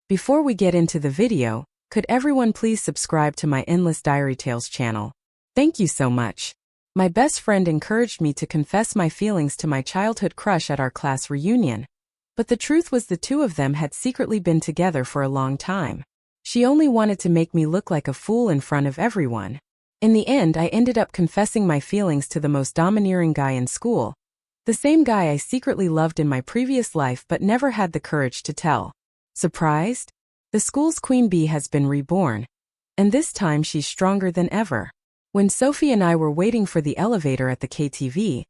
Before we get into the video, could everyone please subscribe to my Endless Diary Tales channel? Thank you so much. My best friend encouraged me to confess my feelings to my childhood crush at our class reunion. But the truth was the two of them had secretly been together for a long time. She only wanted to make me look like a fool in front of everyone. In the end, I ended up confessing my feelings to the most domineering guy in school. The same guy I secretly loved in my previous life but never had the courage to tell. Surprised? The school's queen bee has been reborn. And this time she's stronger than ever. When Sophie and I were waiting for the elevator at the KTV,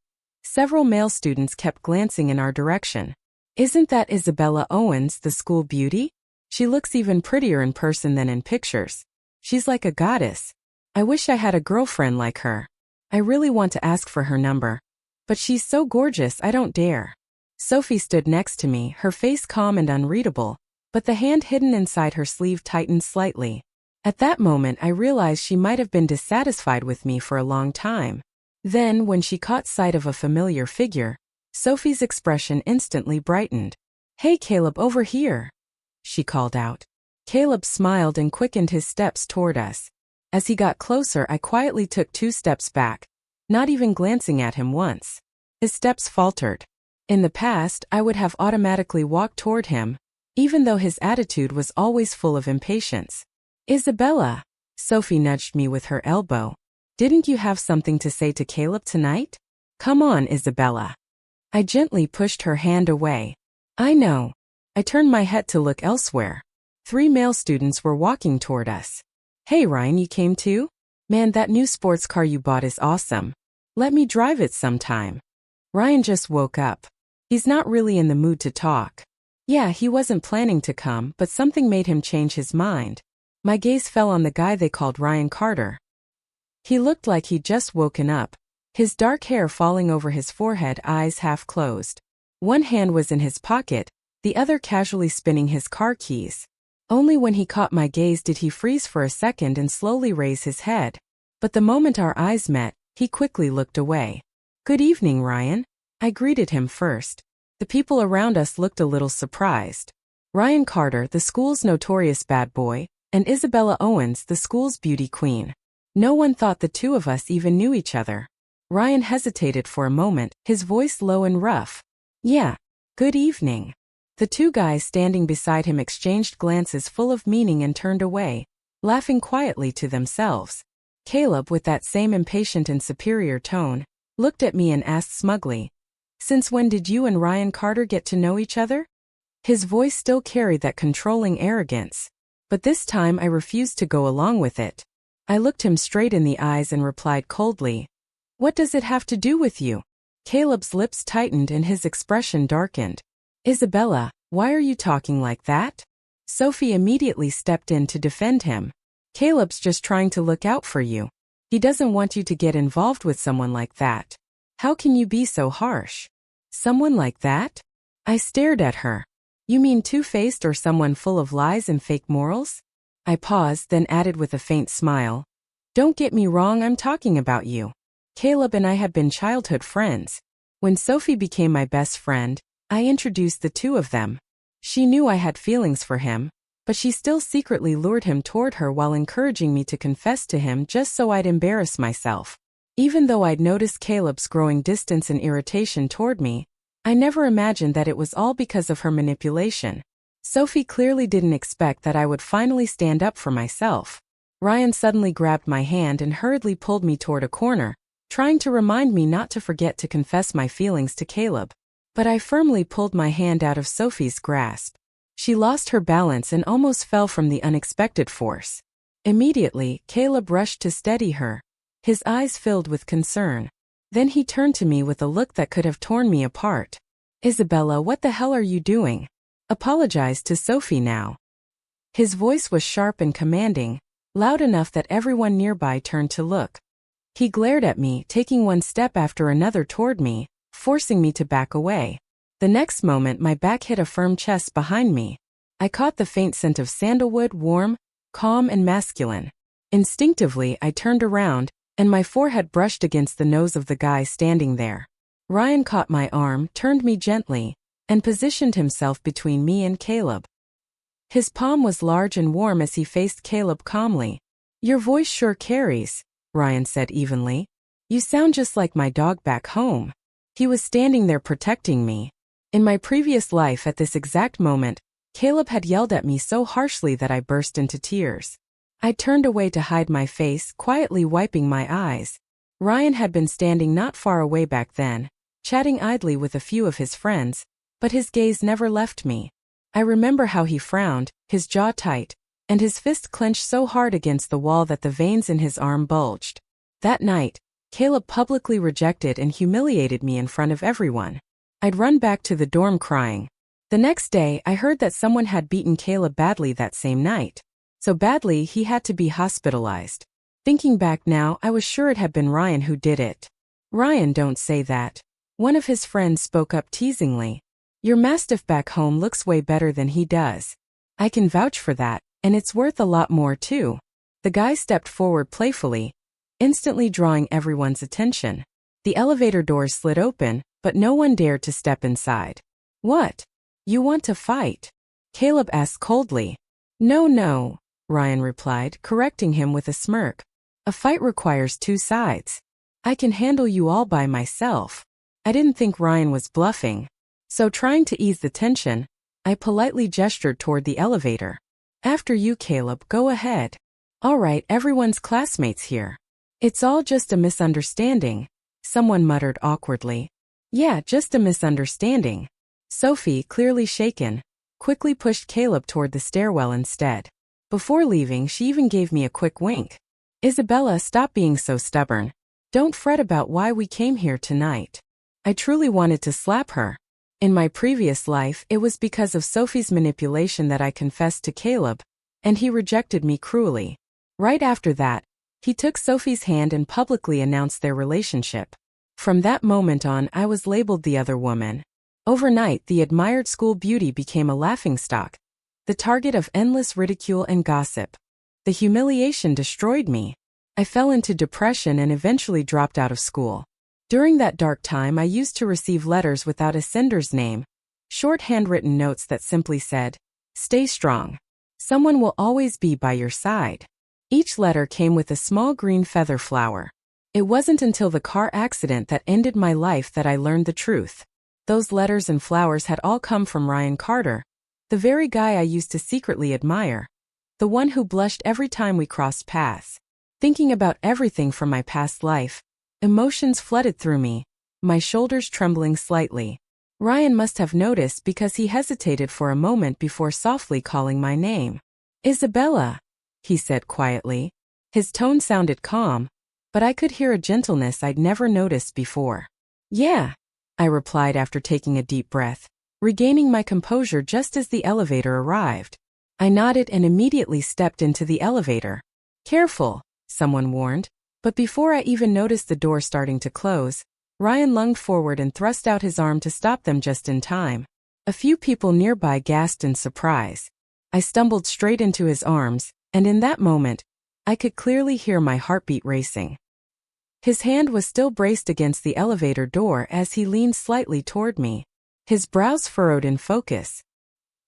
several male students kept glancing in our direction. Isn't that Isabella Owens, the school beauty? She looks even prettier in person than in pictures. She's like a goddess. I wish I had a girlfriend like her. I really want to ask for her number. But she's so gorgeous I don't dare. Sophie stood next to me, her face calm and unreadable, but the hand hidden inside her sleeve tightened slightly. At that moment I realized she might have been dissatisfied with me for a long time. Then, when she caught sight of a familiar figure, Sophie's expression instantly brightened. "Hey Caleb, over here," she called out. Caleb smiled and quickened his steps toward us. As he got closer, I quietly took 2 steps back, not even glancing at him once. His steps faltered. In the past, I would have automatically walked toward him, even though his attitude was always full of impatience. "Isabella," Sophie nudged me with her elbow. "Didn't you have something to say to Caleb tonight? Come on, Isabella." I gently pushed her hand away. "I know." I turned my head to look elsewhere. 3 male students were walking toward us. "Hey Ryan, you came too? Man, that new sports car you bought is awesome. Let me drive it sometime." Ryan just woke up. He's not really in the mood to talk. Yeah, he wasn't planning to come, but something made him change his mind. My gaze fell on the guy they called Ryan Carter. He looked like he'd just woken up, his dark hair falling over his forehead, eyes half closed. One hand was in his pocket, the other casually spinning his car keys. Only when he caught my gaze did he freeze for a second and slowly raise his head. But the moment our eyes met, he quickly looked away. "Good evening, Ryan." I greeted him first. The people around us looked a little surprised. Ryan Carter, the school's notorious bad boy, and Isabella Owens, the school's beauty queen. No one thought the two of us even knew each other. Ryan hesitated for a moment, his voice low and rough. "Yeah, good evening." The 2 guys standing beside him exchanged glances full of meaning and turned away, laughing quietly to themselves. Caleb, with that same impatient and superior tone, looked at me and asked smugly, "Since when did you and Ryan Carter get to know each other?" His voice still carried that controlling arrogance. But this time I refused to go along with it. I looked him straight in the eyes and replied coldly, "What does it have to do with you?" Caleb's lips tightened and his expression darkened. "Isabella, why are you talking like that?" Sophie immediately stepped in to defend him. "Caleb's just trying to look out for you. He doesn't want you to get involved with someone like that. How can you be so harsh?" "Someone like that?" I stared at her. "You mean two-faced or someone full of lies and fake morals?" I paused, then added with a faint smile, "Don't get me wrong, I'm talking about you." Caleb and I had been childhood friends. When Sophie became my best friend, I introduced the 2 of them. She knew I had feelings for him, but she still secretly lured him toward her while encouraging me to confess to him just so I'd embarrass myself. Even though I'd noticed Caleb's growing distance and irritation toward me, I never imagined that it was all because of her manipulation. Sophie clearly didn't expect that I would finally stand up for myself. Ryan suddenly grabbed my hand and hurriedly pulled me toward a corner, trying to remind me not to forget to confess my feelings to Caleb. But I firmly pulled my hand out of Sophie's grasp. She lost her balance and almost fell from the unexpected force. Immediately, Caleb rushed to steady her, his eyes filled with concern. Then he turned to me with a look that could have torn me apart. "Isabella, what the hell are you doing? Apologize to Sophie now." His voice was sharp and commanding, loud enough that everyone nearby turned to look. He glared at me, taking one step after another toward me, forcing me to back away. The next moment my back hit a firm chest behind me. I caught the faint scent of sandalwood, warm, calm and masculine. Instinctively I turned around, and my forehead brushed against the nose of the guy standing there. Ryan caught my arm, turned me gently, and positioned himself between me and Caleb. His palm was large and warm as he faced Caleb calmly. "Your voice sure carries," Ryan said evenly. "You sound just like my dog back home." He was standing there protecting me. In my previous life at this exact moment, Caleb had yelled at me so harshly that I burst into tears. I turned away to hide my face, quietly wiping my eyes. Ryan had been standing not far away back then, chatting idly with a few of his friends, but his gaze never left me. I remember how he frowned, his jaw tight, and his fist clenched so hard against the wall that the veins in his arm bulged. That night, Caleb publicly rejected and humiliated me in front of everyone. I'd run back to the dorm crying. The next day, I heard that someone had beaten Caleb badly that same night. So badly he had to be hospitalized. Thinking back now, I was sure it had been Ryan who did it. "Ryan, don't say that." One of his friends spoke up teasingly. "Your Mastiff back home looks way better than he does." "I can vouch for that, and it's worth a lot more too." The guy stepped forward playfully, instantly drawing everyone's attention. The elevator doors slid open, but no one dared to step inside. "What? You want to fight?" Caleb asked coldly. No, Ryan replied, correcting him with a smirk. "A fight requires two sides. I can handle you all by myself." I didn't think Ryan was bluffing. So trying to ease the tension, I politely gestured toward the elevator. "After you, Caleb, go ahead." "All right, everyone's classmates here." "It's all just a misunderstanding," someone muttered awkwardly. "Yeah, just a misunderstanding." Sophie, clearly shaken, quickly pushed Caleb toward the stairwell instead. Before leaving, she even gave me a quick wink. "Isabella, stop being so stubborn. Don't fret about why we came here tonight." I truly wanted to slap her. In my previous life, it was because of Sophie's manipulation that I confessed to Caleb, and he rejected me cruelly. Right after that, he took Sophie's hand and publicly announced their relationship. From that moment on, I was labeled the other woman. Overnight, the admired school beauty became a laughingstock, the target of endless ridicule and gossip. The humiliation destroyed me. I fell into depression and eventually dropped out of school. During that dark time, I used to receive letters without a sender's name, short handwritten notes that simply said, "Stay strong. Someone will always be by your side." Each letter came with a small green feather flower. It wasn't until the car accident that ended my life that I learned the truth. Those letters and flowers had all come from Ryan Carter, the very guy I used to secretly admire, the one who blushed every time we crossed paths. Thinking about everything from my past life, emotions flooded through me, my shoulders trembling slightly. Ryan must have noticed because he hesitated for a moment before softly calling my name. "Isabella," he said quietly. His tone sounded calm, but I could hear a gentleness I'd never noticed before. "Yeah," I replied after taking a deep breath, regaining my composure just as the elevator arrived. I nodded and immediately stepped into the elevator. "Careful," someone warned, but before I even noticed the door starting to close, Ryan lunged forward and thrust out his arm to stop them just in time. A few people nearby gasped in surprise. I stumbled straight into his arms, and in that moment, I could clearly hear my heartbeat racing. His hand was still braced against the elevator door as he leaned slightly toward me, his brows furrowed in focus.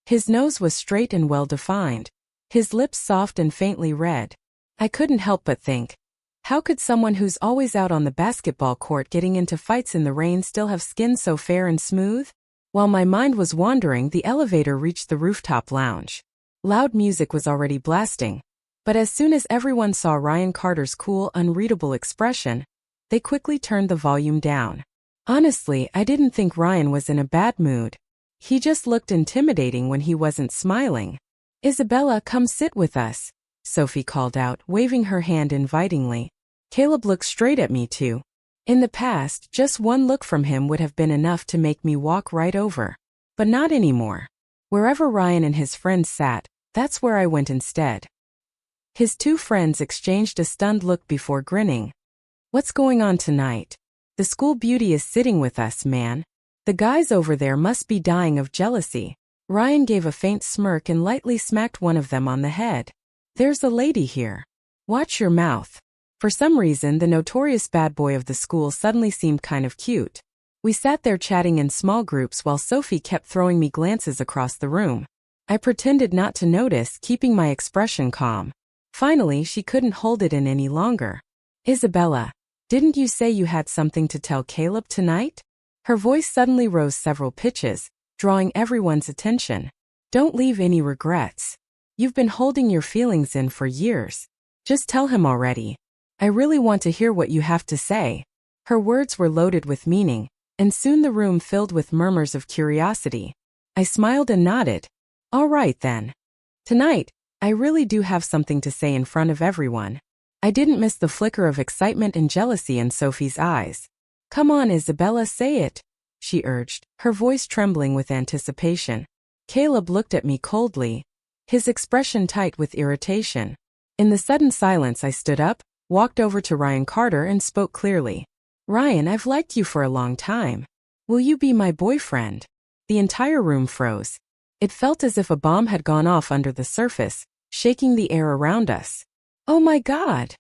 His nose was straight and well-defined, his lips soft and faintly red. I couldn't help but think, how could someone who's always out on the basketball court getting into fights in the rain still have skin so fair and smooth? While my mind was wandering, the elevator reached the rooftop lounge. Loud music was already blasting, but as soon as everyone saw Ryan Carter's cool, unreadable expression, they quickly turned the volume down. Honestly, I didn't think Ryan was in a bad mood. He just looked intimidating when he wasn't smiling. "Isabella, come sit with us," Sophie called out, waving her hand invitingly. Caleb looked straight at me too. In the past, just one look from him would have been enough to make me walk right over. But not anymore. Wherever Ryan and his friends sat, that's where I went instead. His two friends exchanged a stunned look before grinning. "What's going on tonight? The school beauty is sitting with us, man. The guys over there must be dying of jealousy." Ryan gave a faint smirk and lightly smacked one of them on the head. "There's a lady here. Watch your mouth." For some reason, the notorious bad boy of the school suddenly seemed kind of cute. We sat there chatting in small groups while Sophie kept throwing me glances across the room. I pretended not to notice, keeping my expression calm. Finally, she couldn't hold it in any longer. Isabella, didn't you say you had something to tell Caleb tonight? Her voice suddenly rose several pitches, drawing everyone's attention. Don't leave any regrets. You've been holding your feelings in for years. Just tell him already. I really want to hear what you have to say. Her words were loaded with meaning, and soon the room filled with murmurs of curiosity. I smiled and nodded. All right then. Tonight, I really do have something to say in front of everyone. I didn't miss the flicker of excitement and jealousy in Sophie's eyes. Come on, Isabella, say it, she urged, her voice trembling with anticipation. Caleb looked at me coldly, his expression tight with irritation. In the sudden silence, I stood up, walked over to Ryan Carter and spoke clearly. Ryan, I've liked you for a long time. Will you be my boyfriend? The entire room froze. It felt as if a bomb had gone off under the surface, shaking the air around us. Oh my God!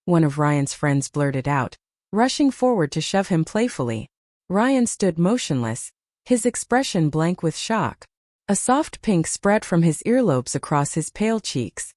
One of Ryan's friends blurted out, rushing forward to shove him playfully. Ryan stood motionless, his expression blank with shock. A soft pink spread from his earlobes across his pale cheeks.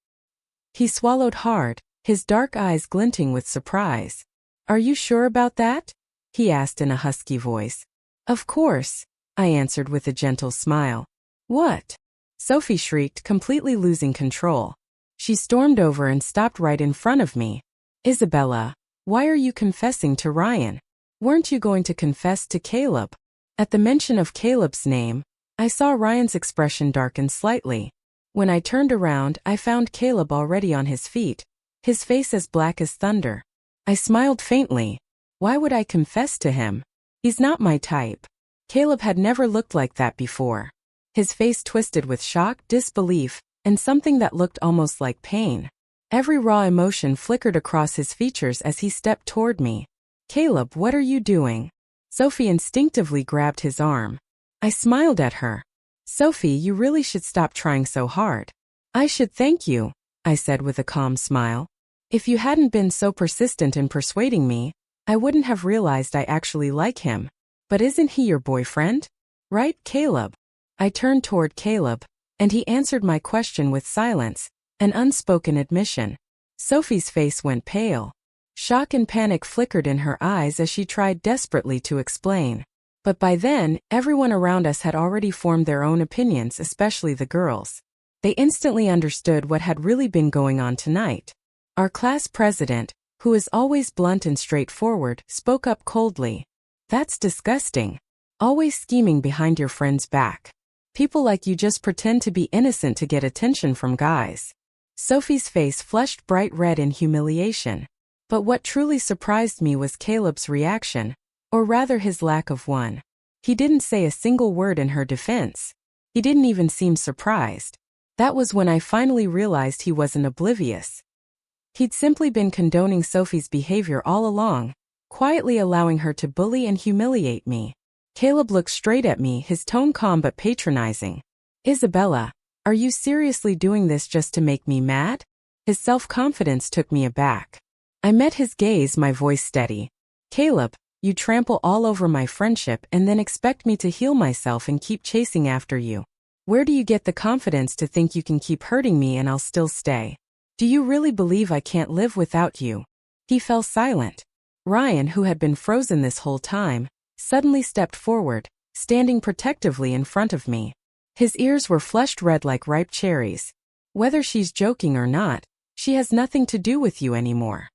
He swallowed hard, his dark eyes glinting with surprise. Are you sure about that? He asked in a husky voice. Of course, I answered with a gentle smile. What? Sophie shrieked, completely losing control. She stormed over and stopped right in front of me. Isabella, why are you confessing to Ryan? Weren't you going to confess to Caleb? At the mention of Caleb's name, I saw Ryan's expression darken slightly. When I turned around, I found Caleb already on his feet, his face as black as thunder. I smiled faintly. Why would I confess to him? He's not my type. Caleb had never looked like that before. His face twisted with shock, disbelief, and something that looked almost like pain. Every raw emotion flickered across his features as he stepped toward me. Caleb, what are you doing? Sophie instinctively grabbed his arm. I smiled at her. Sophie, you really should stop trying so hard. I should thank you, I said with a calm smile. If you hadn't been so persistent in persuading me, I wouldn't have realized I actually like him. But isn't he your boyfriend? Right, Caleb? I turned toward Caleb, and he answered my question with silence, an unspoken admission. Sophie's face went pale. Shock and panic flickered in her eyes as she tried desperately to explain. But by then, everyone around us had already formed their own opinions, especially the girls. They instantly understood what had really been going on tonight. Our class president, who is always blunt and straightforward, spoke up coldly. That's disgusting. Always scheming behind your friend's back. People like you just pretend to be innocent to get attention from guys. Sophie's face flushed bright red in humiliation. But what truly surprised me was Caleb's reaction, or rather his lack of one. He didn't say a single word in her defense. He didn't even seem surprised. That was when I finally realized he wasn't oblivious. He'd simply been condoning Sophie's behavior all along, quietly allowing her to bully and humiliate me. Caleb looked straight at me, his tone calm but patronizing. Isabella, are you seriously doing this just to make me mad? His self-confidence took me aback. I met his gaze, my voice steady. Caleb, you trample all over my friendship and then expect me to heal myself and keep chasing after you. Where do you get the confidence to think you can keep hurting me and I'll still stay? Do you really believe I can't live without you? He fell silent. Ryan, who had been frozen this whole time, suddenly stepped forward, standing protectively in front of me. His ears were flushed red like ripe cherries. Whether she's joking or not, she has nothing to do with you anymore.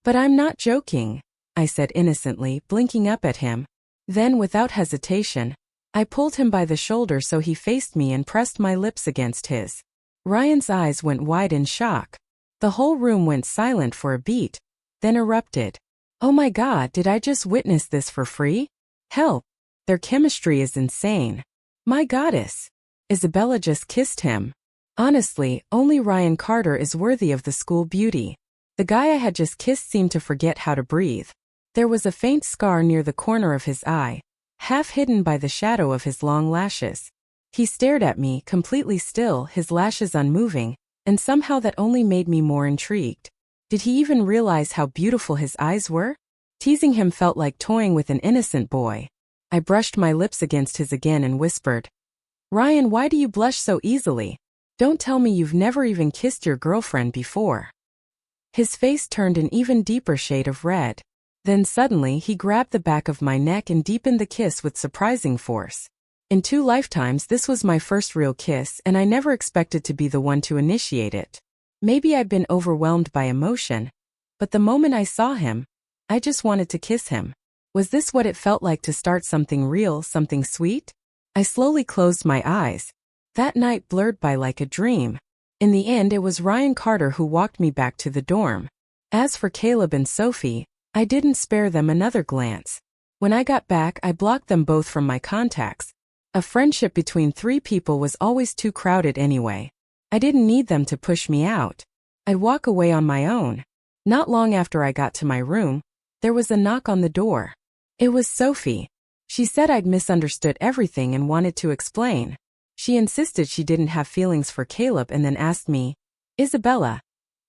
But I'm not joking, I said innocently, blinking up at him. Then, without hesitation, I pulled him by the shoulder so he faced me and pressed my lips against his. Ryan's eyes went wide in shock. The whole room went silent for a beat, then erupted. Oh my God, did I just witness this for free? Help! Their chemistry is insane. My goddess! Isabella just kissed him. Honestly, only Ryan Carter is worthy of the school beauty. The guy I had just kissed seemed to forget how to breathe. There was a faint scar near the corner of his eye, half hidden by the shadow of his long lashes. He stared at me, completely still, his lashes unmoving, and somehow that only made me more intrigued. Did he even realize how beautiful his eyes were? Teasing him felt like toying with an innocent boy. I brushed my lips against his again and whispered, Ryan, why do you blush so easily? Don't tell me you've never even kissed your girlfriend before. His face turned an even deeper shade of red. Then suddenly he grabbed the back of my neck and deepened the kiss with surprising force. In 2 lifetimes this was my first real kiss, and I never expected to be the one to initiate it. Maybe I'd been overwhelmed by emotion, but the moment I saw him, I just wanted to kiss him. Was this what it felt like to start something real, something sweet? I slowly closed my eyes. That night blurred by like a dream. In the end, it was Ryan Carter who walked me back to the dorm. As for Caleb and Sophie, I didn't spare them another glance. When I got back, I blocked them both from my contacts. A friendship between 3 people was always too crowded anyway. I didn't need them to push me out. I'd walk away on my own. Not long after I got to my room, there was a knock on the door. It was Sophie. She said I'd misunderstood everything and wanted to explain. She insisted she didn't have feelings for Caleb and then asked me, "Isabella,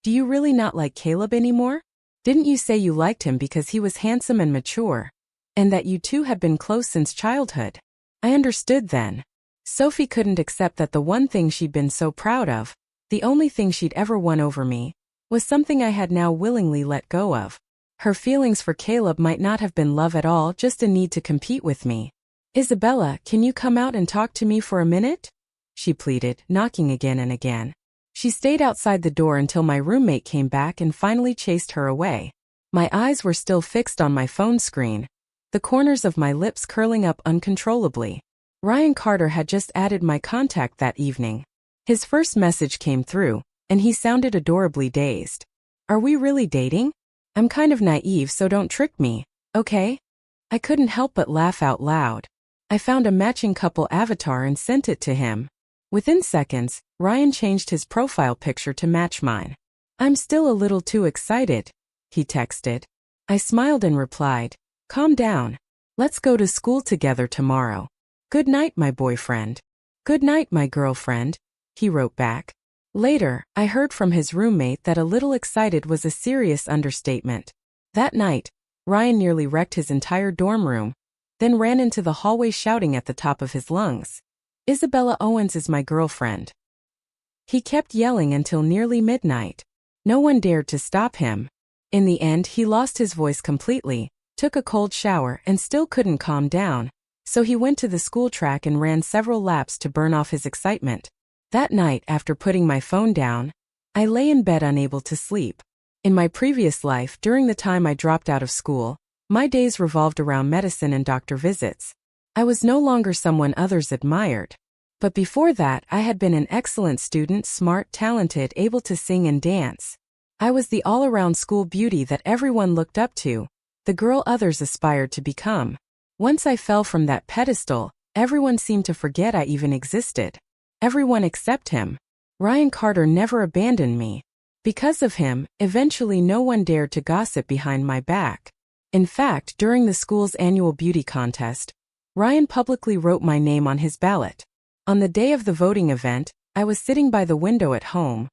do you really not like Caleb anymore? Didn't you say you liked him because he was handsome and mature, and that you two had been close since childhood?" I understood then. Sophie couldn't accept that the one thing she'd been so proud of, the only thing she'd ever won over me, was something I had now willingly let go of. Her feelings for Caleb might not have been love at all, just a need to compete with me. "Isabella, can you come out and talk to me for a minute?" she pleaded, knocking again and again. She stayed outside the door until my roommate came back and finally chased her away. My eyes were still fixed on my phone screen, the corners of my lips curling up uncontrollably. Ryan Carter had just added my contact that evening. His first message came through, and he sounded adorably dazed. "Are we really dating? I'm kind of naive, so don't trick me, okay?" I couldn't help but laugh out loud. I found a matching couple avatar and sent it to him. Within seconds, Ryan changed his profile picture to match mine. "I'm still a little too excited," he texted. I smiled and replied, "Calm down. Let's go to school together tomorrow. Good night, my boyfriend." "Good night, my girlfriend," he wrote back. Later, I heard from his roommate that a little excited was a serious understatement. That night, Ryan nearly wrecked his entire dorm room, then ran into the hallway shouting at the top of his lungs, "Isabella Owens is my girlfriend." He kept yelling until nearly midnight. No one dared to stop him. In the end, he lost his voice completely, took a cold shower, and still couldn't calm down, so he went to the school track and ran several laps to burn off his excitement. That night, after putting my phone down, I lay in bed unable to sleep. In my previous life, during the time I dropped out of school, my days revolved around medicine and doctor visits. I was no longer someone others admired. But before that, I had been an excellent student, smart, talented, able to sing and dance. I was the all-around school beauty that everyone looked up to, the girl others aspired to become. Once I fell from that pedestal, everyone seemed to forget I even existed. Everyone except him. Ryan Carter never abandoned me. Because of him, eventually no one dared to gossip behind my back. In fact, during the school's annual beauty contest, Ryan publicly wrote my name on his ballot. On the day of the voting event, I was sitting by the window at home,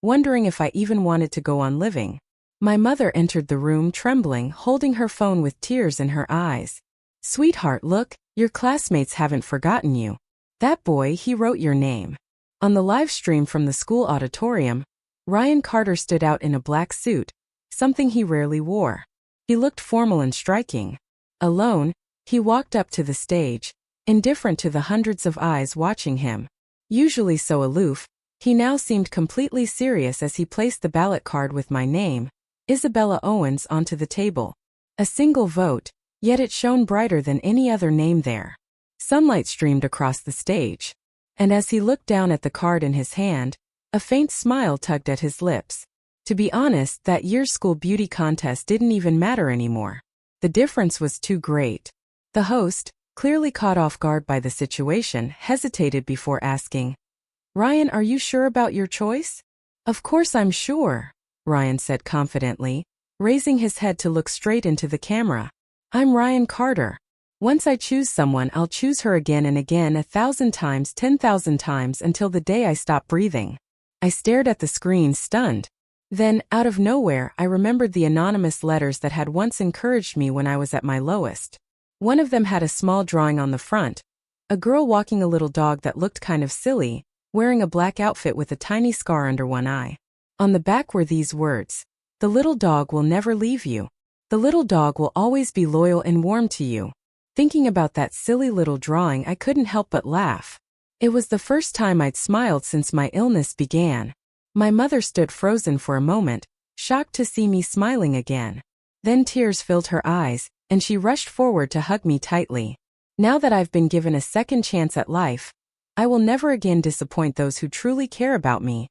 wondering if I even wanted to go on living. My mother entered the room trembling, holding her phone with tears in her eyes. "Sweetheart, look, your classmates haven't forgotten you. That boy, he wrote your name." On the live stream from the school auditorium, Ryan Carter stood out in a black suit, something he rarely wore. He looked formal and striking. Alone, he walked up to the stage, indifferent to the hundreds of eyes watching him. Usually so aloof, he now seemed completely serious as he placed the ballot card with my name, Isabella Owens, onto the table. A single vote, yet it shone brighter than any other name there. Sunlight streamed across the stage, and as he looked down at the card in his hand, a faint smile tugged at his lips. To be honest, that year's school beauty contest didn't even matter anymore. The difference was too great. The host, clearly caught off guard by the situation, hesitated before asking, "Ryan, are you sure about your choice?" "Of course I'm sure," Ryan said confidently, raising his head to look straight into the camera. "I'm Ryan Carter. Once I choose someone, I'll choose her again and again, 1,000 times, 10,000 times, until the day I stop breathing." I stared at the screen, stunned. Then, out of nowhere, I remembered the anonymous letters that had once encouraged me when I was at my lowest. One of them had a small drawing on the front, A girl walking a little dog that looked kind of silly, wearing a black outfit with a tiny scar under one eye. On the back were these words: "The little dog will never leave you. The little dog will always be loyal and warm to you." Thinking about that silly little drawing, I couldn't help but laugh. It was the first time I'd smiled since my illness began. My mother stood frozen for a moment, shocked to see me smiling again. Then tears filled her eyes, and she rushed forward to hug me tightly. Now that I've been given a second chance at life, I will never again disappoint those who truly care about me,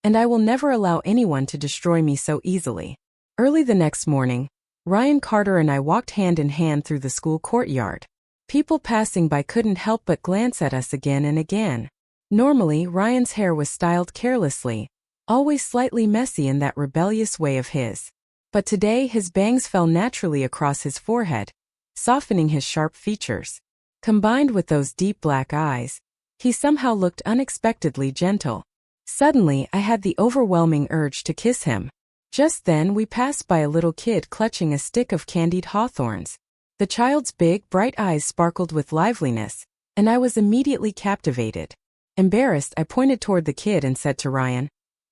and I will never allow anyone to destroy me so easily. Early the next morning, Ryan Carter and I walked hand in hand through the school courtyard. People passing by couldn't help but glance at us again and again. Normally, Ryan's hair was styled carelessly, always slightly messy in that rebellious way of his. But today his bangs fell naturally across his forehead, softening his sharp features. Combined with those deep black eyes, he somehow looked unexpectedly gentle. Suddenly, I had the overwhelming urge to kiss him. Just then, we passed by a little kid clutching a stick of candied hawthorns. The child's big, bright eyes sparkled with liveliness, and I was immediately captivated. Embarrassed, I pointed toward the kid and said to Ryan,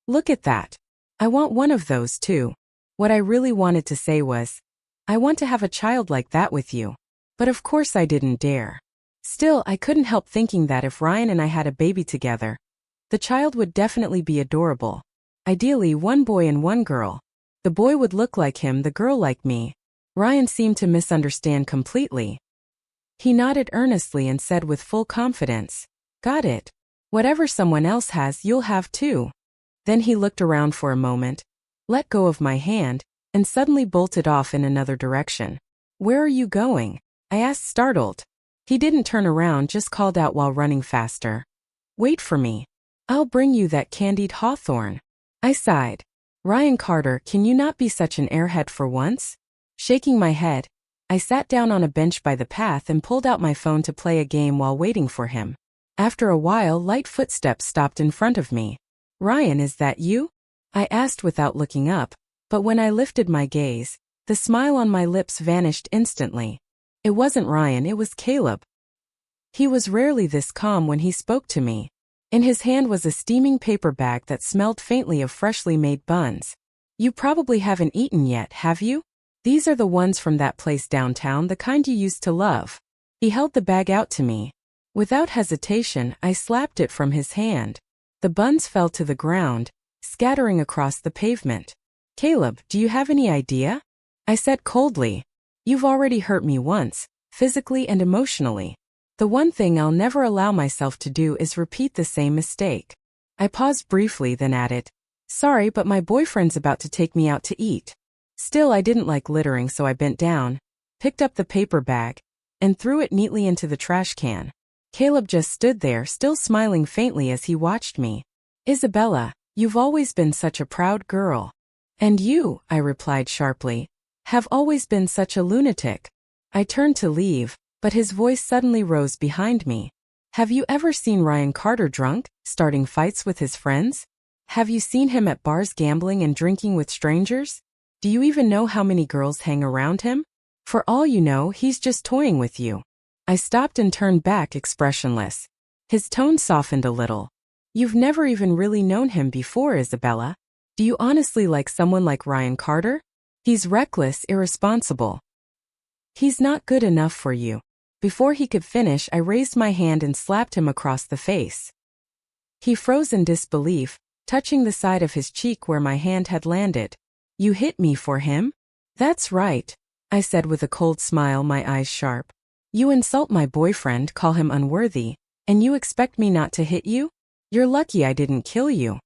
"Look at that. I want one of those too." What I really wanted to say was, "I want to have a child like that with you." But of course I didn't dare. Still, I couldn't help thinking that if Ryan and I had a baby together, the child would definitely be adorable. Ideally, one boy and one girl. The boy would look like him, the girl like me. Ryan seemed to misunderstand completely. He nodded earnestly and said with full confidence, "Got it. Whatever someone else has, you'll have too." Then he looked around for a moment, let go of my hand, and suddenly bolted off in another direction. "Where are you going?" I asked, startled. He didn't turn around, just called out while running faster, "Wait for me. I'll bring you that candied hawthorn." I sighed. "Ryan Carter, can you not be such an airhead for once?" Shaking my head, I sat down on a bench by the path and pulled out my phone to play a game while waiting for him. After a while, light footsteps stopped in front of me. "Ryan, is that you?" I asked without looking up, but when I lifted my gaze, the smile on my lips vanished instantly. It wasn't Ryan, it was Caleb. He was rarely this calm when he spoke to me. In his hand was a steaming paper bag that smelled faintly of freshly made buns. "You probably haven't eaten yet, have you? These are the ones from that place downtown, the kind you used to love." He held the bag out to me. Without hesitation, I slapped it from his hand. The buns fell to the ground, scattering across the pavement. "Caleb, do you have any idea?" I said coldly. "You've already hurt me once, physically and emotionally. The one thing I'll never allow myself to do is repeat the same mistake." I paused briefly, then added, "Sorry, but my boyfriend's about to take me out to eat." Still, I didn't like littering, so I bent down, picked up the paper bag, and threw it neatly into the trash can. Caleb just stood there, still smiling faintly as he watched me. "Isabella, you've always been such a proud girl." "And you," I replied sharply, "have always been such a lunatic." I turned to leave, but his voice suddenly rose behind me. "Have you ever seen Ryan Carter drunk, starting fights with his friends? Have you seen him at bars gambling and drinking with strangers? Do you even know how many girls hang around him? For all you know, he's just toying with you." I stopped and turned back, expressionless. His tone softened a little. "You've never even really known him before, Isabella. Do you honestly like someone like Ryan Carter? He's reckless, irresponsible. He's not good enough for you." Before he could finish, I raised my hand and slapped him across the face. He froze in disbelief, touching the side of his cheek where my hand had landed. "You hit me for him?" "That's right," I said with a cold smile, my eyes sharp. "You insult my boyfriend, call him unworthy, and you expect me not to hit you? You're lucky I didn't kill you."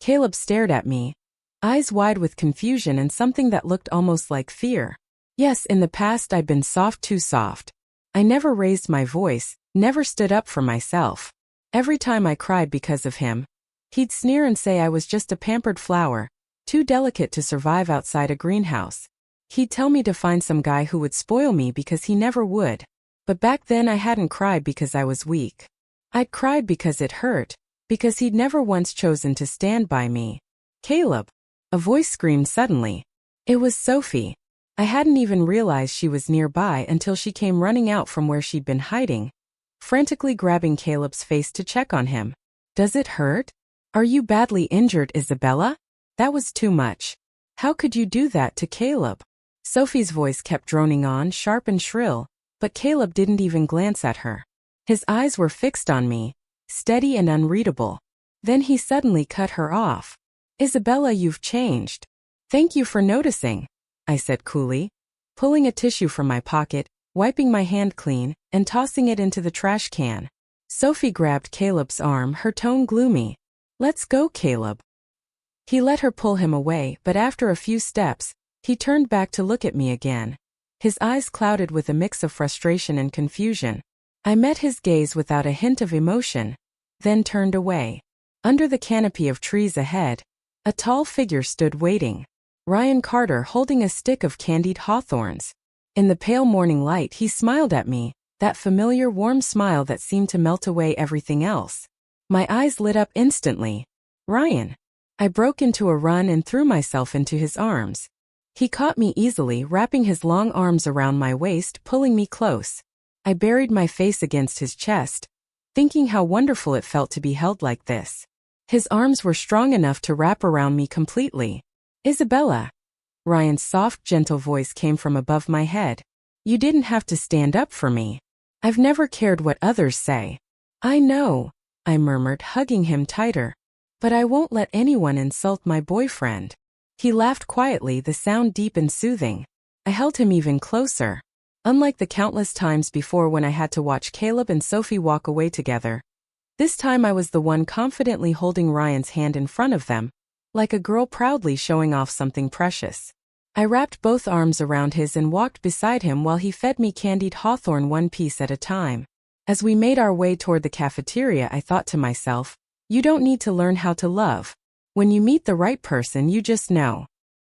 Caleb stared at me, eyes wide with confusion and something that looked almost like fear. Yes, in the past I'd been soft, too soft. I never raised my voice, never stood up for myself. Every time I cried because of him, he'd sneer and say I was just a pampered flower, too delicate to survive outside a greenhouse. He'd tell me to find some guy who would spoil me because he never would. But back then I hadn't cried because I was weak. I'd cried because it hurt, because he'd never once chosen to stand by me. "Caleb!" A voice screamed suddenly. It was Sophie. I hadn't even realized she was nearby until she came running out from where she'd been hiding, frantically grabbing Caleb's face to check on him. Does it hurt? Are you badly injured, Isabella? That was too much. How could you do that to Caleb? Sophie's voice kept droning on, sharp and shrill, but Caleb didn't even glance at her. His eyes were fixed on me, steady and unreadable. Then he suddenly cut her off. Isabella, you've changed. Thank you for noticing, I said coolly, pulling a tissue from my pocket, wiping my hand clean, and tossing it into the trash can. Sophie grabbed Caleb's arm, her tone gloomy. Let's go, Caleb. He let her pull him away, but after a few steps, he turned back to look at me again. His eyes clouded with a mix of frustration and confusion. I met his gaze without a hint of emotion, then turned away. Under the canopy of trees ahead, a tall figure stood waiting. Ryan Carter, holding a stick of candied hawthorns. In the pale morning light, he smiled at me, that familiar warm smile that seemed to melt away everything else. My eyes lit up instantly. Ryan. I broke into a run and threw myself into his arms. He caught me easily, wrapping his long arms around my waist, pulling me close. I buried my face against his chest, thinking how wonderful it felt to be held like this. His arms were strong enough to wrap around me completely. Isabella. Ryan's soft, gentle voice came from above my head. You didn't have to stand up for me. I've never cared what others say. I know, I murmured, hugging him tighter. But I won't let anyone insult my boyfriend. He laughed quietly, the sound deep and soothing. I held him even closer. Unlike the countless times before when I had to watch Caleb and Sophie walk away together, this time I was the one confidently holding Ryan's hand in front of them, like a girl proudly showing off something precious. I wrapped both arms around his and walked beside him while he fed me candied hawthorn one piece at a time. As we made our way toward the cafeteria, I thought to myself, you don't need to learn how to love. When you meet the right person, you just know.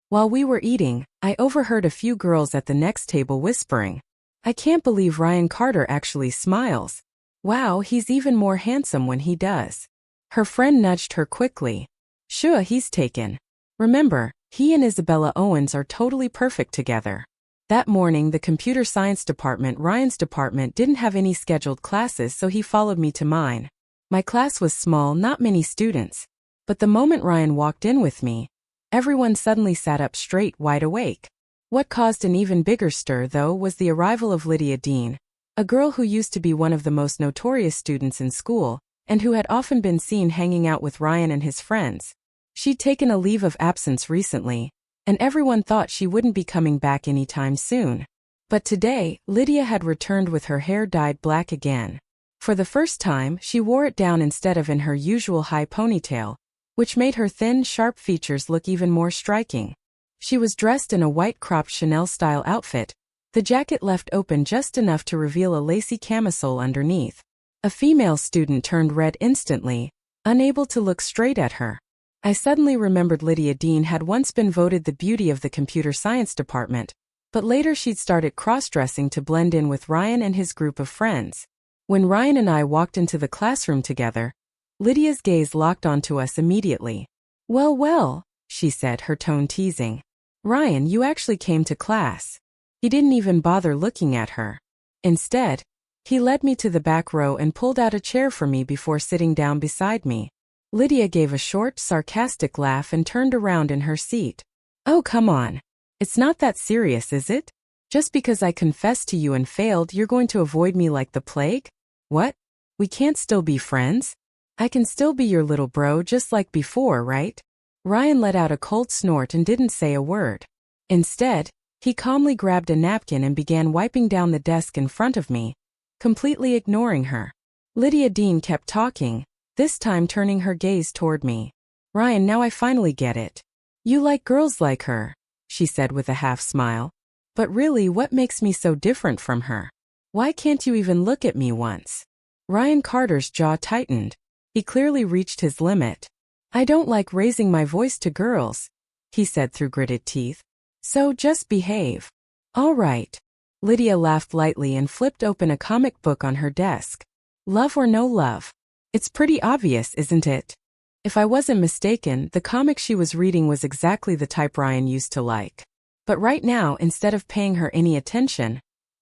While we were eating, I overheard a few girls at the next table whispering, I can't believe Ryan Carter actually smiles. Wow, he's even more handsome when he does. Her friend nudged her quickly. Sure, he's taken. Remember, he and Isabella Owens are totally perfect together. That morning, the computer science department, Ryan's department, didn't have any scheduled classes, so he followed me to mine. My class was small, not many students. But the moment Ryan walked in with me, everyone suddenly sat up straight, wide awake. What caused an even bigger stir, though, was the arrival of Lydia Dean, a girl who used to be one of the most notorious students in school, and who had often been seen hanging out with Ryan and his friends. She'd taken a leave of absence recently, and everyone thought she wouldn't be coming back anytime soon. But today, Lydia had returned with her hair dyed black again. For the first time, she wore it down instead of in her usual high ponytail, which made her thin, sharp features look even more striking. She was dressed in a white cropped Chanel-style outfit, the jacket left open just enough to reveal a lacy camisole underneath. A female student turned red instantly, unable to look straight at her. I suddenly remembered Lydia Dean had once been voted the beauty of the computer science department, but later she'd started cross-dressing to blend in with Ryan and his group of friends. When Ryan and I walked into the classroom together, Lydia's gaze locked onto us immediately. Well, well, she said, her tone teasing. Ryan, you actually came to class. He didn't even bother looking at her. Instead, he led me to the back row and pulled out a chair for me before sitting down beside me. Lydia gave a short, sarcastic laugh and turned around in her seat. Oh, come on. It's not that serious, is it? Just because I confessed to you and failed, you're going to avoid me like the plague? What? We can't still be friends? I can still be your little bro just like before, right? Ryan let out a cold snort and didn't say a word. Instead, he calmly grabbed a napkin and began wiping down the desk in front of me, completely ignoring her. Lydia Dean kept talking, this time turning her gaze toward me. Ryan, now I finally get it. You like girls like her, she said with a half smile. But really, what makes me so different from her? Why can't you even look at me once? Ryan Carter's jaw tightened. He clearly reached his limit. I don't like raising my voice to girls, he said through gritted teeth. So just behave. All right. Lydia laughed lightly and flipped open a comic book on her desk. Love or no love? It's pretty obvious, isn't it? If I wasn't mistaken, the comic she was reading was exactly the type Ryan used to like. But right now, instead of paying her any attention,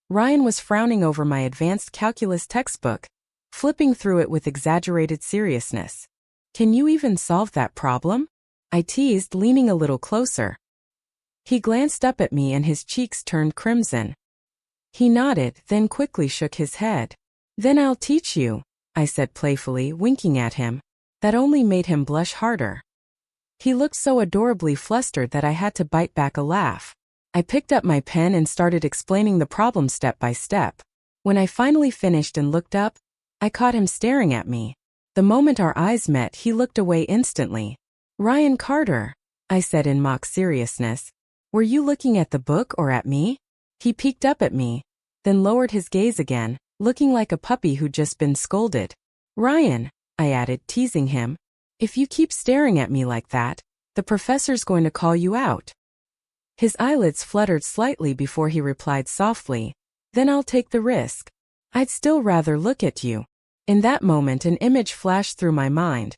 Ryan was frowning over my advanced calculus textbook, flipping through it with exaggerated seriousness. Can you even solve that problem? I teased, leaning a little closer. He glanced up at me and his cheeks turned crimson. He nodded, then quickly shook his head. Then I'll teach you, I said playfully, winking at him. That only made him blush harder. He looked so adorably flustered that I had to bite back a laugh. I picked up my pen and started explaining the problem step by step. When I finally finished and looked up, I caught him staring at me. The moment our eyes met, he looked away instantly. Ryan Carter, I said in mock seriousness. Were you looking at the book or at me? He peeked up at me, then lowered his gaze again, looking like a puppy who'd just been scolded. Ryan, I added, teasing him. If you keep staring at me like that, the professor's going to call you out. His eyelids fluttered slightly before he replied softly, then I'll take the risk. I'd still rather look at you. In that moment an image flashed through my mind.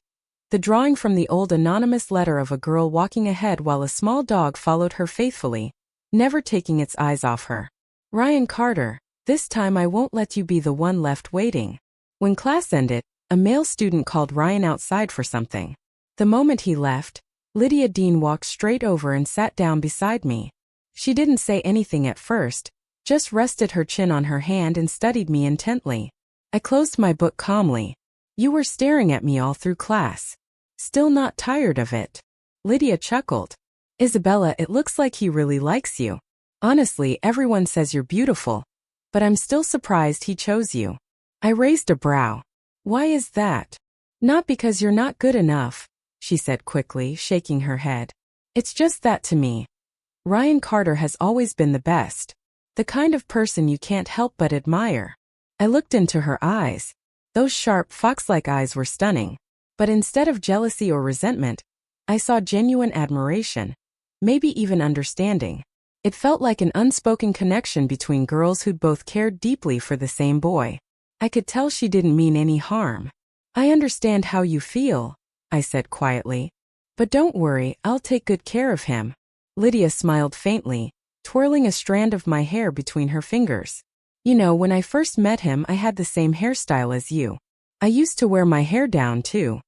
The drawing from the old anonymous letter of a girl walking ahead while a small dog followed her faithfully, never taking its eyes off her. Ryan Carter, this time I won't let you be the one left waiting. When class ended, a male student called Ryan outside for something. The moment he left, Lydia Dean walked straight over and sat down beside me. She didn't say anything at first, just rested her chin on her hand and studied me intently. I closed my book calmly. You were staring at me all through class. Still not tired of it? Lydia chuckled. Isabella, it looks like he really likes you. Honestly, everyone says you're beautiful. But I'm still surprised he chose you. I raised a brow. Why is that? Not because you're not good enough, she said quickly, shaking her head. It's just that to me, Ryan Carter has always been the best. The kind of person you can't help but admire. I looked into her eyes. Those sharp, fox-like eyes were stunning. But instead of jealousy or resentment, I saw genuine admiration, maybe even understanding. It felt like an unspoken connection between girls who'd both cared deeply for the same boy. I could tell she didn't mean any harm. I understand how you feel, I said quietly. But don't worry, I'll take good care of him. Lydia smiled faintly, twirling a strand of my hair between her fingers. You know, when I first met him, I had the same hairstyle as you. I used to wear my hair down too.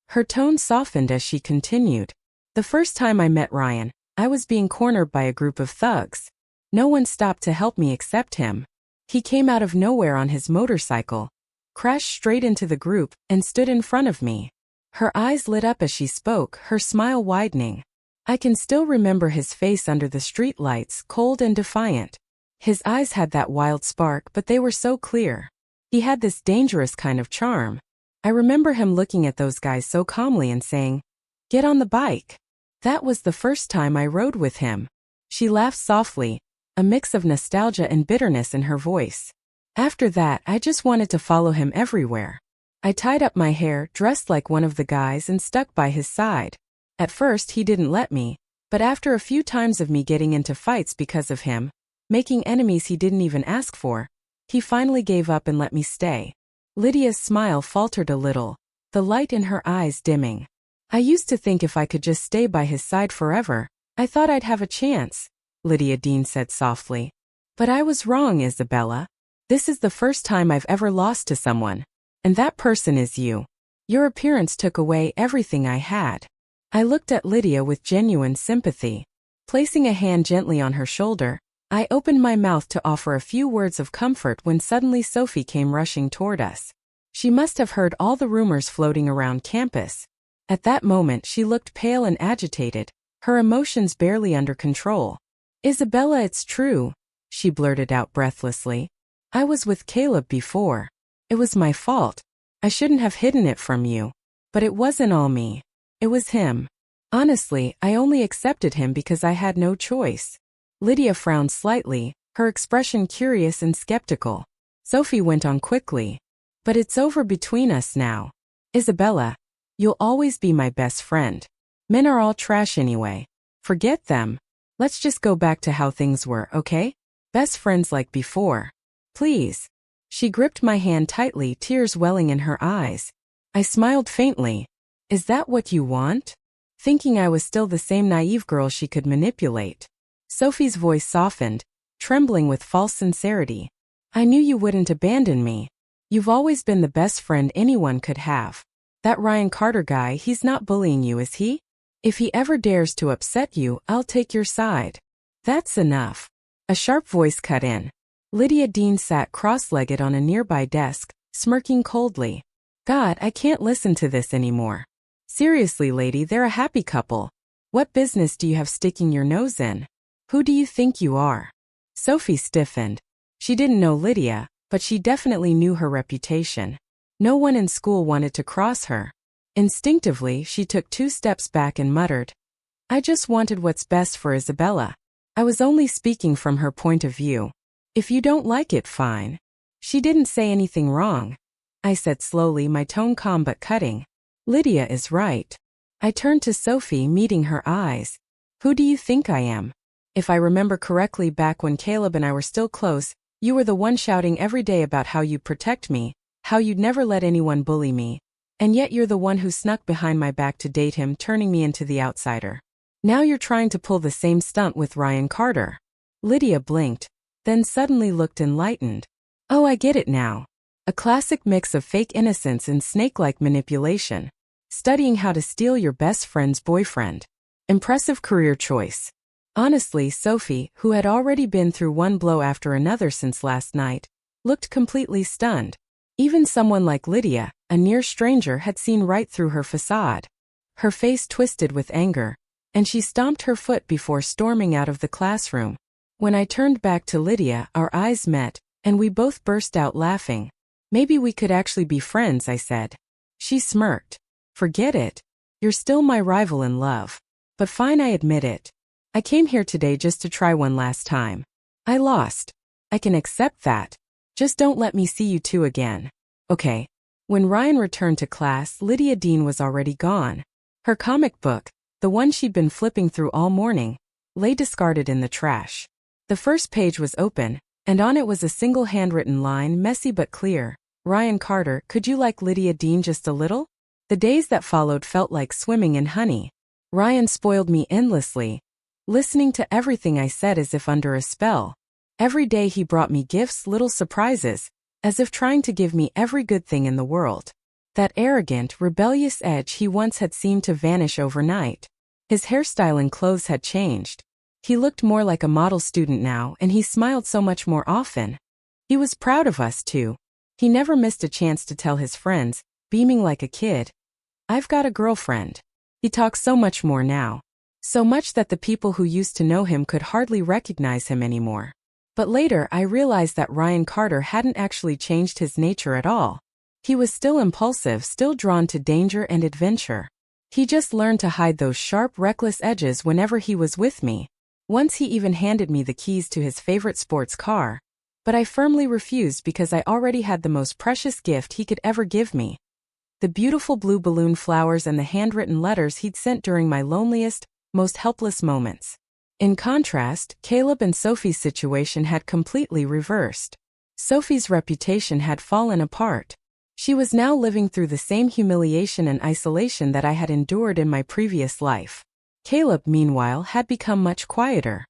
Her tone softened as she continued. The first time I met Ryan, I was being cornered by a group of thugs. No one stopped to help me except him. He came out of nowhere on his motorcycle, crashed straight into the group, and stood in front of me. Her eyes lit up as she spoke, her smile widening. I can still remember his face under the streetlights, cold and defiant. His eyes had that wild spark, but they were so clear. He had this dangerous kind of charm. I remember him looking at those guys so calmly and saying, "Get on the bike." That was the first time I rode with him. She laughed softly, a mix of nostalgia and bitterness in her voice. After that, I just wanted to follow him everywhere. I tied up my hair, dressed like one of the guys, and stuck by his side. At first, he didn't let me, but after a few times of me getting into fights because of him, making enemies he didn't even ask for, he finally gave up and let me stay. Lydia's smile faltered a little, the light in her eyes dimming. I used to think if I could just stay by his side forever, I thought I'd have a chance, Lydia Dean said softly. But I was wrong, Isabella. This is the first time I've ever lost to someone. And that person is you. Your appearance took away everything I had. I looked at Lydia with genuine sympathy. Placing a hand gently on her shoulder, I opened my mouth to offer a few words of comfort when suddenly Sophie came rushing toward us. She must have heard all the rumors floating around campus. At that moment she looked pale and agitated, her emotions barely under control. "Isabella, it's true," she blurted out breathlessly. "I was with Caleb before. It was my fault. I shouldn't have hidden it from you. But it wasn't all me. It was him. Honestly, I only accepted him because I had no choice." Lydia frowned slightly, her expression curious and skeptical. Sophie went on quickly. "But it's over between us now. Isabella, you'll always be my best friend. Men are all trash anyway. Forget them. Let's just go back to how things were, okay? Best friends like before. Please." She gripped my hand tightly, tears welling in her eyes. I smiled faintly. "Is that what you want?" Thinking I was still the same naive girl she could manipulate. Sophie's voice softened, trembling with false sincerity. "I knew you wouldn't abandon me. You've always been the best friend anyone could have. That Ryan Carter guy, he's not bullying you, is he? If he ever dares to upset you, I'll take your side. That's enough. A sharp voice cut in. Lydia Dean sat cross-legged on a nearby desk, smirking coldly. God, I can't listen to this anymore. Seriously, lady, they're a happy couple. What business do you have sticking your nose in? Who do you think you are? Sophie stiffened. She didn't know Lydia, but she definitely knew her reputation. No one in school wanted to cross her. Instinctively, she took 2 steps back and muttered, I just wanted what's best for Isabella. I was only speaking from her point of view. If you don't like it, fine. She didn't say anything wrong. I said slowly, my tone calm but cutting. Lydia is right. I turned to Sophie, meeting her eyes. Who do you think I am? If I remember correctly, back when Caleb and I were still close, you were the one shouting every day about how you'd protect me, how you'd never let anyone bully me. And yet you're the one who snuck behind my back to date him, turning me into the outsider. Now you're trying to pull the same stunt with Ryan Carter. Lydia blinked, then suddenly looked enlightened. Oh, I get it now. A classic mix of fake innocence and snake-like manipulation. Studying how to steal your best friend's boyfriend. Impressive career choice. Honestly, Sophie, who had already been through one blow after another since last night, looked completely stunned. Even someone like Lydia, a near stranger, had seen right through her facade. Her face twisted with anger, and she stomped her foot before storming out of the classroom. When I turned back to Lydia, our eyes met, and we both burst out laughing. Maybe we could actually be friends, I said. She smirked. Forget it. You're still my rival in love. But fine, I admit it. I came here today just to try one last time. I lost. I can accept that. Just don't let me see you two again. Okay. When Ryan returned to class, Lydia Dean was already gone. Her comic book, the one she'd been flipping through all morning, lay discarded in the trash. The first page was open, and on it was a single handwritten line, messy but clear. Ryan Carter, could you like Lydia Dean just a little? The days that followed felt like swimming in honey. Ryan spoiled me endlessly, listening to everything I said as if under a spell. Every day he brought me gifts, little surprises, as if trying to give me every good thing in the world. That arrogant, rebellious edge he once had seemed to vanish overnight. His hairstyle and clothes had changed. He looked more like a model student now, and he smiled so much more often. He was proud of us too. He never missed a chance to tell his friends, beaming like a kid, I've got a girlfriend. He talks so much more now. So much that the people who used to know him could hardly recognize him anymore. But later I realized that Ryan Carter hadn't actually changed his nature at all. He was still impulsive, still drawn to danger and adventure. He just learned to hide those sharp, reckless edges whenever he was with me. Once he even handed me the keys to his favorite sports car. But I firmly refused because I already had the most precious gift he could ever give me. The beautiful blue balloon flowers and the handwritten letters he'd sent during my loneliest, most helpless moments. In contrast, Caleb and Sophie's situation had completely reversed. Sophie's reputation had fallen apart. She was now living through the same humiliation and isolation that I had endured in my previous life. Caleb, meanwhile, had become much quieter.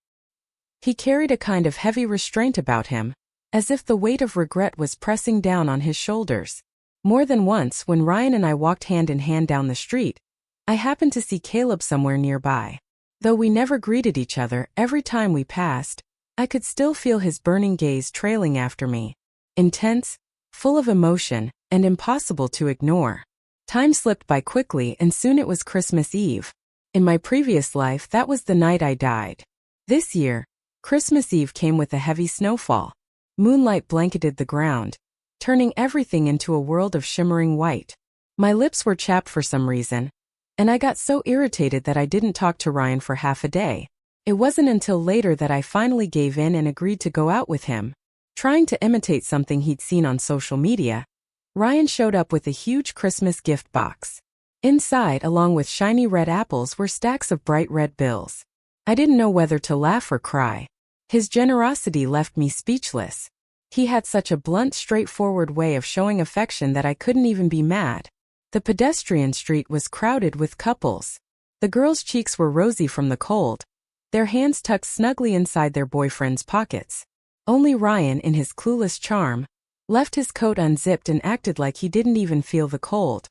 He carried a kind of heavy restraint about him, as if the weight of regret was pressing down on his shoulders. More than once, when Ryan and I walked hand in hand down the street, I happened to see Caleb somewhere nearby. Though we never greeted each other, every time we passed, I could still feel his burning gaze trailing after me. Intense, full of emotion, and impossible to ignore. Time slipped by quickly, and soon it was Christmas Eve. In my previous life, that was the night I died. This year, Christmas Eve came with a heavy snowfall. Moonlight blanketed the ground, turning everything into a world of shimmering white. My lips were chapped for some reason, and I got so irritated that I didn't talk to Ryan for half a day. It wasn't until later that I finally gave in and agreed to go out with him. Trying to imitate something he'd seen on social media, Ryan showed up with a huge Christmas gift box. Inside, along with shiny red apples, were stacks of bright red bills. I didn't know whether to laugh or cry. His generosity left me speechless. He had such a blunt, straightforward way of showing affection that I couldn't even be mad. The pedestrian street was crowded with couples. The girls' cheeks were rosy from the cold, their hands tucked snugly inside their boyfriends' pockets. Only Ryan, in his clueless charm, left his coat unzipped and acted like he didn't even feel the cold.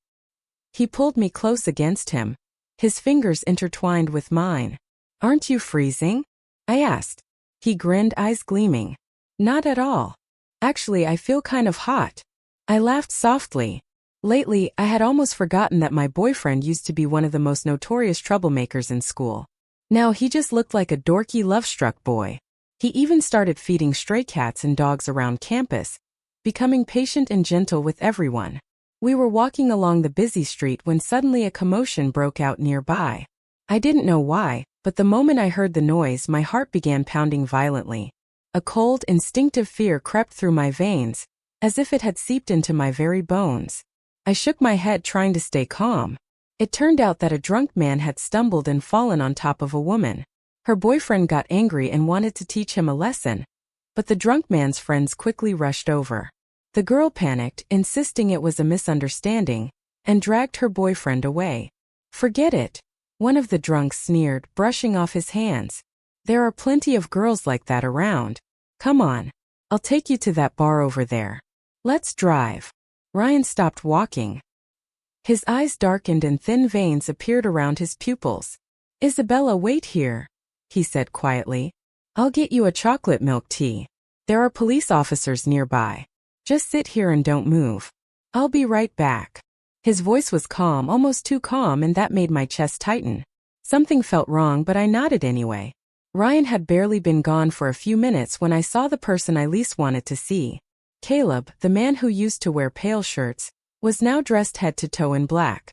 He pulled me close against him, his fingers intertwined with mine. "Aren't you freezing?" I asked. He grinned, eyes gleaming. "Not at all. Actually, I feel kind of hot." I laughed softly. Lately, I had almost forgotten that my boyfriend used to be one of the most notorious troublemakers in school. Now he just looked like a dorky, love-struck boy. He even started feeding stray cats and dogs around campus, becoming patient and gentle with everyone. We were walking along the busy street when suddenly a commotion broke out nearby. I didn't know why, but the moment I heard the noise, my heart began pounding violently. A cold, instinctive fear crept through my veins, as if it had seeped into my very bones. I shook my head, trying to stay calm. It turned out that a drunk man had stumbled and fallen on top of a woman. Her boyfriend got angry and wanted to teach him a lesson, but the drunk man's friends quickly rushed over. The girl panicked, insisting it was a misunderstanding, and dragged her boyfriend away. "Forget it," one of the drunks sneered, brushing off his hands. "There are plenty of girls like that around. Come on. I'll take you to that bar over there. Let's drive." Ryan stopped walking. His eyes darkened and thin veins appeared around his pupils. "Isabella, wait here," he said quietly. "I'll get you a chocolate milk tea. There are police officers nearby. Just sit here and don't move. I'll be right back." His voice was calm, almost too calm, and that made my chest tighten. Something felt wrong, but I nodded anyway. Ryan had barely been gone for a few minutes when I saw the person I least wanted to see. Caleb, the man who used to wear pale shirts, was now dressed head to toe in black.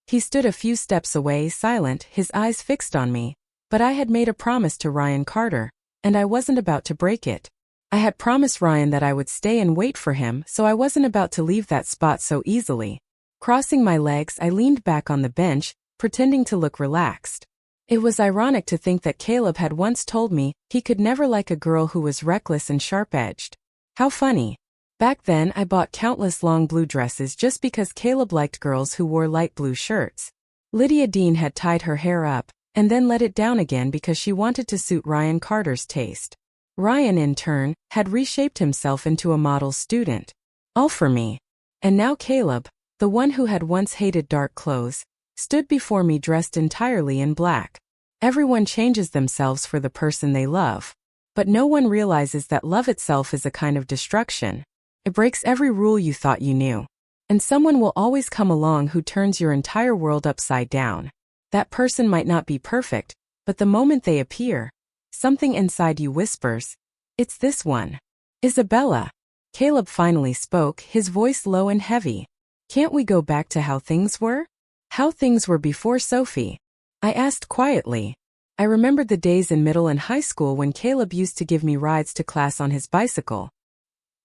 He stood a few steps away, silent, his eyes fixed on me, but I had made a promise to Ryan Carter, and I wasn't about to break it. I had promised Ryan that I would stay and wait for him, so I wasn't about to leave that spot so easily. Crossing my legs, I leaned back on the bench, pretending to look relaxed. It was ironic to think that Caleb had once told me he could never like a girl who was reckless and sharp-edged. How funny. Back then, I bought countless long blue dresses just because Caleb liked girls who wore light blue shirts. Lydia Dean had tied her hair up, and then let it down again because she wanted to suit Ryan Carter's taste. Ryan, in turn, had reshaped himself into a model student. All for me. And now Caleb, the one who had once hated dark clothes, stood before me dressed entirely in black. Everyone changes themselves for the person they love. But no one realizes that love itself is a kind of destruction. It breaks every rule you thought you knew. And someone will always come along who turns your entire world upside down. That person might not be perfect, but the moment they appear, something inside you whispers, "It's this one." "Isabella." Caleb finally spoke, his voice low and heavy. "Can't we go back to how things were? How things were before Sophie?" I asked quietly. I remembered the days in middle and high school when Caleb used to give me rides to class on his bicycle.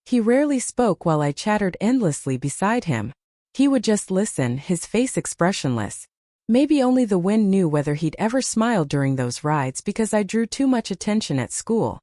He rarely spoke while I chattered endlessly beside him. He would just listen, his face expressionless. Maybe only the wind knew whether he'd ever smiled during those rides because I drew too much attention at school.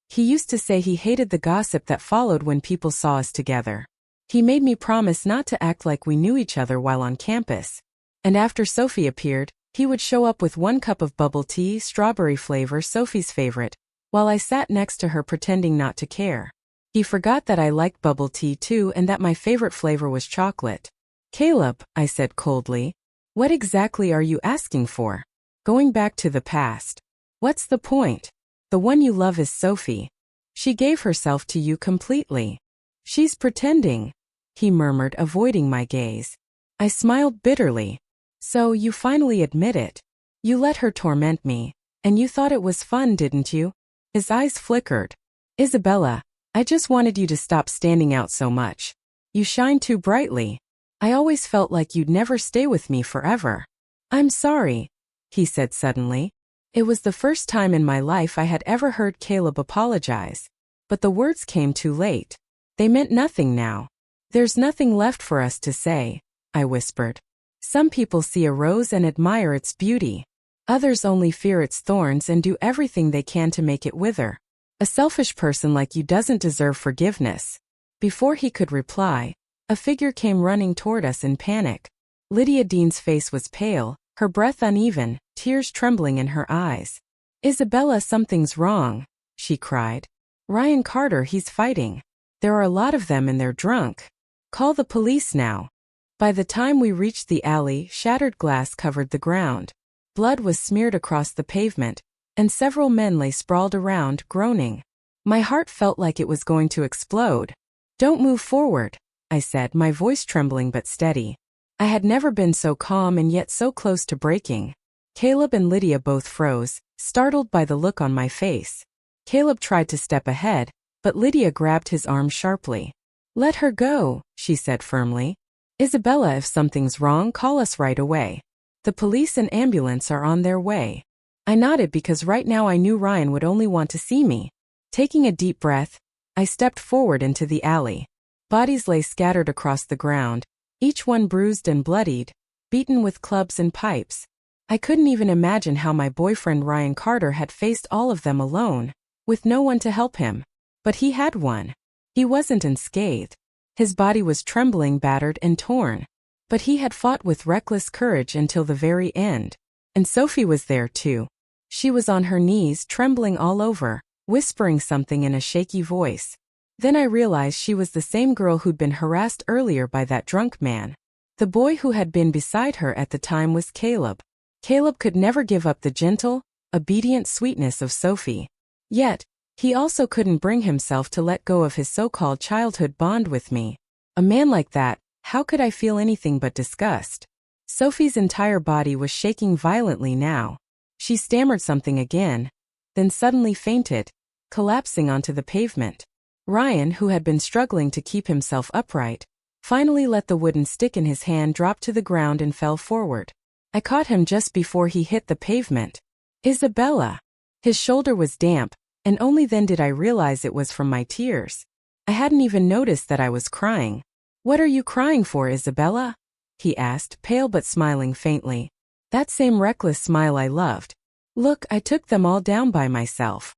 He used to say he hated the gossip that followed when people saw us together. He made me promise not to act like we knew each other while on campus. And after Sophie appeared, he would show up with one cup of bubble tea, strawberry flavor, Sophie's favorite, while I sat next to her pretending not to care. He forgot that I liked bubble tea too and that my favorite flavor was chocolate. "Caleb," I said coldly, "what exactly are you asking for? Going back to the past. What's the point? The one you love is Sophie. She gave herself to you completely." "She's pretending," he murmured, avoiding my gaze. I smiled bitterly. "So you finally admit it. You let her torment me, and you thought it was fun, didn't you?" His eyes flickered. "Isabella, I just wanted you to stop standing out so much. You shine too brightly. I always felt like you'd never stay with me forever." "I'm sorry," he said suddenly. It was the first time in my life I had ever heard Caleb apologize. But the words came too late. They meant nothing now. "There's nothing left for us to say," I whispered. "Some people see a rose and admire its beauty. Others only fear its thorns and do everything they can to make it wither. A selfish person like you doesn't deserve forgiveness." Before he could reply, a figure came running toward us in panic. Lydia Dean's face was pale, her breath uneven, tears trembling in her eyes. "Isabella, something's wrong," she cried. "Ryan Carter, he's fighting." There are a lot of them and they're drunk. Call the police now. By the time we reached the alley, shattered glass covered the ground. Blood was smeared across the pavement, and several men lay sprawled around, groaning. My heart felt like it was going to explode. Don't move forward, I said, my voice trembling but steady. I had never been so calm and yet so close to breaking. Caleb and Lydia both froze, startled by the look on my face. Caleb tried to step ahead, but Lydia grabbed his arm sharply. Let her go, she said firmly. Isabella, if something's wrong, call us right away. The police and ambulance are on their way. I nodded because right now I knew Ryan would only want to see me. Taking a deep breath, I stepped forward into the alley. Bodies lay scattered across the ground, each one bruised and bloodied, beaten with clubs and pipes. I couldn't even imagine how my boyfriend Ryan Carter had faced all of them alone, with no one to help him. But he had one. He wasn't unscathed. His body was trembling, battered, and torn. But he had fought with reckless courage until the very end. And Sophie was there too. She was on her knees, trembling all over, whispering something in a shaky voice. Then I realized she was the same girl who'd been harassed earlier by that drunk man. The boy who had been beside her at the time was Caleb. Caleb could never give up the gentle, obedient sweetness of Sophie. Yet, he also couldn't bring himself to let go of his so-called childhood bond with me. A man like that, how could I feel anything but disgust? Sophie's entire body was shaking violently now. She stammered something again, then suddenly fainted, collapsing onto the pavement. Ryan, who had been struggling to keep himself upright, finally let the wooden stick in his hand drop to the ground and fell forward. I caught him just before he hit the pavement. Isabella! His shoulder was damp, and only then did I realize it was from my tears. I hadn't even noticed that I was crying. What are you crying for, Isabella? He asked, pale but smiling faintly. That same reckless smile I loved. Look, I took them all down by myself.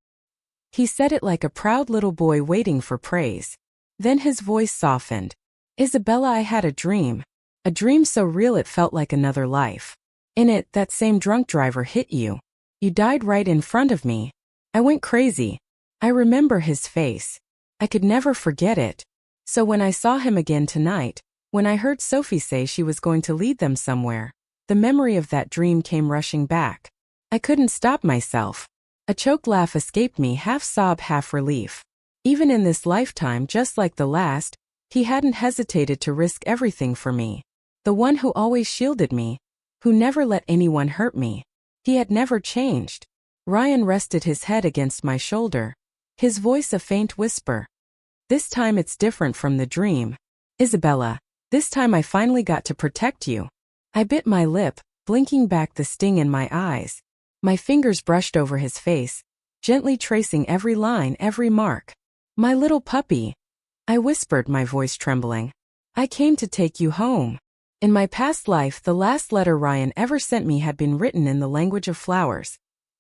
He said it like a proud little boy waiting for praise. Then his voice softened. Isabella, I had a dream so real it felt like another life. In it, that same drunk driver hit you. You died right in front of me. I went crazy. I remember his face. I could never forget it. So when I saw him again tonight, when I heard Sophie say she was going to lead them somewhere, the memory of that dream came rushing back. I couldn't stop myself. A choked laugh escaped me, half sob, half relief. Even in this lifetime, just like the last, he hadn't hesitated to risk everything for me. The one who always shielded me, who never let anyone hurt me. He had never changed. Ryan rested his head against my shoulder, his voice a faint whisper. This time it's different from the dream. Isabella, this time I finally got to protect you. I bit my lip, blinking back the sting in my eyes. My fingers brushed over his face, gently tracing every line, every mark. My little puppy, I whispered, my voice trembling. I came to take you home. In my past life, the last letter Ryan ever sent me had been written in the language of flowers.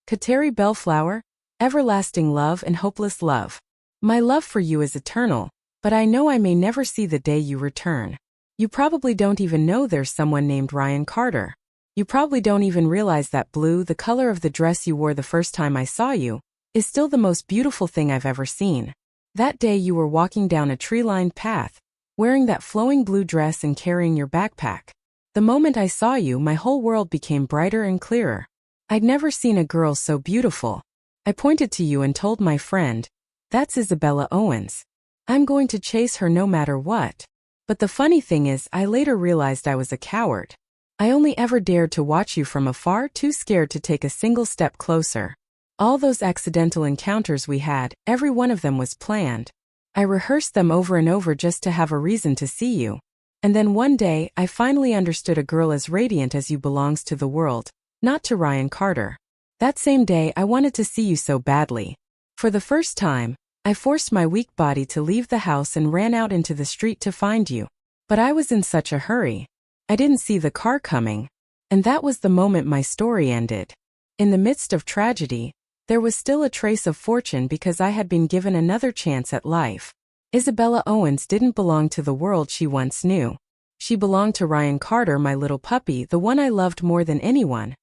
Kateri Bellflower, everlasting love and hopeless love. My love for you is eternal, but I know I may never see the day you return. You probably don't even know there's someone named Ryan Carter. You probably don't even realize that blue, the color of the dress you wore the first time I saw you, is still the most beautiful thing I've ever seen. That day you were walking down a tree-lined path, wearing that flowing blue dress and carrying your backpack. The moment I saw you, my whole world became brighter and clearer. I'd never seen a girl so beautiful. I pointed to you and told my friend, that's Isabella Owens. I'm going to chase her no matter what. But the funny thing is, I later realized I was a coward. I only ever dared to watch you from afar, too scared to take a single step closer. All those accidental encounters we had, every one of them was planned. I rehearsed them over and over just to have a reason to see you. And then one day, I finally understood a girl as radiant as you belongs to the world, not to Ryan Carter. That same day, I wanted to see you so badly. For the first time, I forced my weak body to leave the house and ran out into the street to find you. But I was in such a hurry. I didn't see the car coming. And that was the moment my story ended. In the midst of tragedy, there was still a trace of fortune because I had been given another chance at life. Isabella Owens didn't belong to the world she once knew. She belonged to Ryan Carter, my little puppy, the one I loved more than anyone.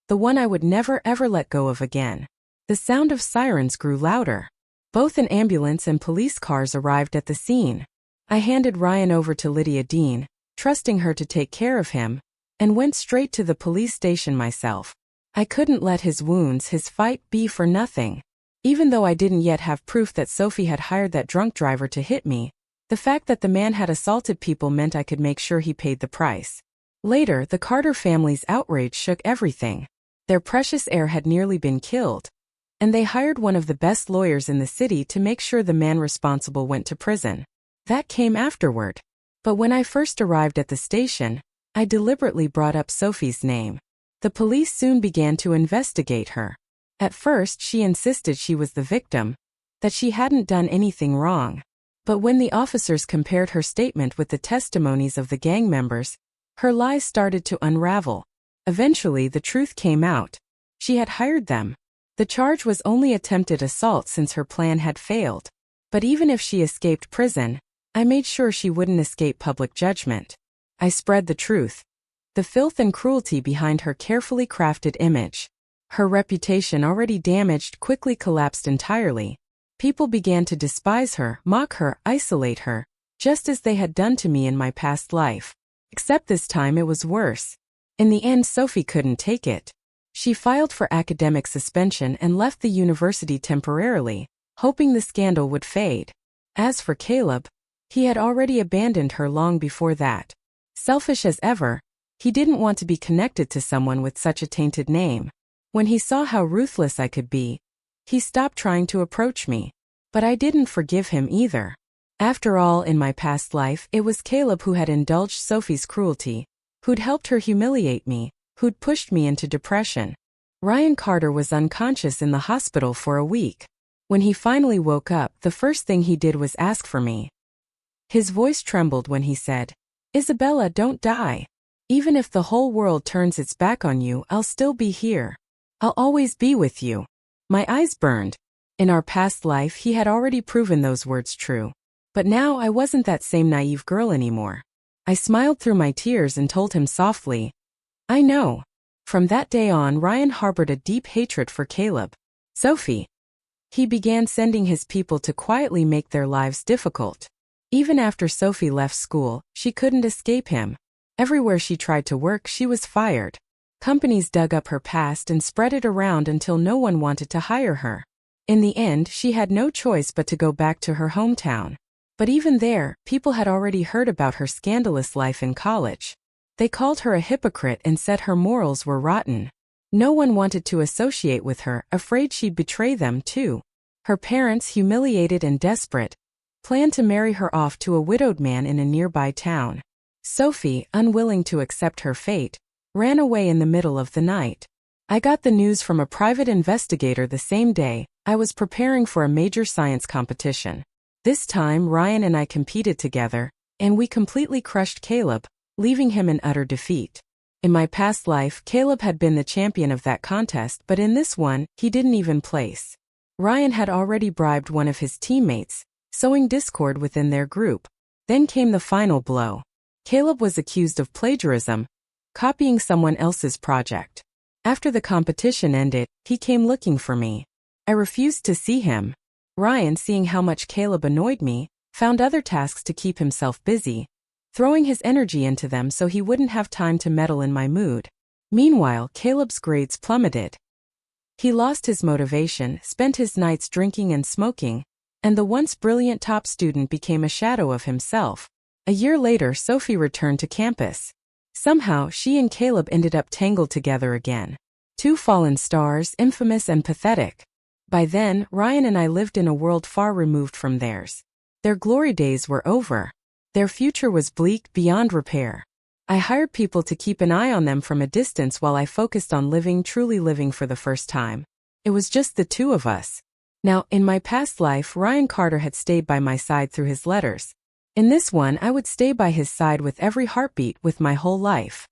The one I would never ever let go of again. The sound of sirens grew louder. Both an ambulance and police cars arrived at the scene. I handed Ryan over to Lydia Dean, trusting her to take care of him, and went straight to the police station myself. I couldn't let his wounds, his fight, be for nothing. Even though I didn't yet have proof that Sophie had hired that drunk driver to hit me, the fact that the man had assaulted people meant I could make sure he paid the price. Later, the Carter family's outrage shook everything. Their precious heir had nearly been killed, and they hired one of the best lawyers in the city to make sure the man responsible went to prison. That came afterward. But when I first arrived at the station, I deliberately brought up Sophie's name. The police soon began to investigate her. At first, she insisted she was the victim, that she hadn't done anything wrong. But when the officers compared her statement with the testimonies of the gang members, her lies started to unravel. Eventually, the truth came out. She had hired them. The charge was only attempted assault since her plan had failed. But even if she escaped prison, I made sure she wouldn't escape public judgment. I spread the truth. The filth and cruelty behind her carefully crafted image. Her reputation, already damaged, quickly collapsed entirely. People began to despise her, mock her, isolate her, just as they had done to me in my past life. Except this time it was worse. In the end, Sophie couldn't take it. She filed for academic suspension and left the university temporarily, hoping the scandal would fade. As for Caleb, he had already abandoned her long before that. Selfish as ever, he didn't want to be connected to someone with such a tainted name. When he saw how ruthless I could be, he stopped trying to approach me. But I didn't forgive him either. After all, in my past life, it was Caleb who had indulged Sophie's cruelty, who'd helped her humiliate me, who'd pushed me into depression. Ryan Carter was unconscious in the hospital for a week. When he finally woke up, the first thing he did was ask for me. His voice trembled when he said, "Isabella, don't die. Even if the whole world turns its back on you, I'll still be here. I'll always be with you." My eyes burned. In our past life, he had already proven those words true. But now I wasn't that same naive girl anymore. I smiled through my tears and told him softly, "I know." From that day on, Ryan harbored a deep hatred for Caleb. Sophie. He began sending his people to quietly make their lives difficult. Even after Sophie left school, she couldn't escape him. Everywhere she tried to work, she was fired. Companies dug up her past and spread it around until no one wanted to hire her. In the end, she had no choice but to go back to her hometown. But even there, people had already heard about her scandalous life in college. They called her a hypocrite and said her morals were rotten. No one wanted to associate with her, afraid she'd betray them too. Her parents, humiliated and desperate, planned to marry her off to a widowed man in a nearby town. Sophie, unwilling to accept her fate, ran away in the middle of the night. I got the news from a private investigator the same day. I was preparing for a major science competition. This time, Ryan and I competed together, and we completely crushed Caleb, leaving him in utter defeat. In my past life, Caleb had been the champion of that contest, but in this one, he didn't even place. Ryan had already bribed one of his teammates, sowing discord within their group. Then came the final blow. Caleb was accused of plagiarism, copying someone else's project. After the competition ended, he came looking for me. I refused to see him. Ryan, seeing how much Caleb annoyed me, found other tasks to keep himself busy, throwing his energy into them so he wouldn't have time to meddle in my mood. Meanwhile, Caleb's grades plummeted. He lost his motivation, spent his nights drinking and smoking, and the once brilliant top student became a shadow of himself. A year later, Sophie returned to campus. Somehow, she and Caleb ended up tangled together again. Two fallen stars, infamous and pathetic. By then, Ryan and I lived in a world far removed from theirs. Their glory days were over. Their future was bleak beyond repair. I hired people to keep an eye on them from a distance while I focused on truly living for the first time. It was just the two of us. Now, in my past life, Ryan Carter had stayed by my side through his letters. In this one, I would stay by his side with every heartbeat, with my whole life.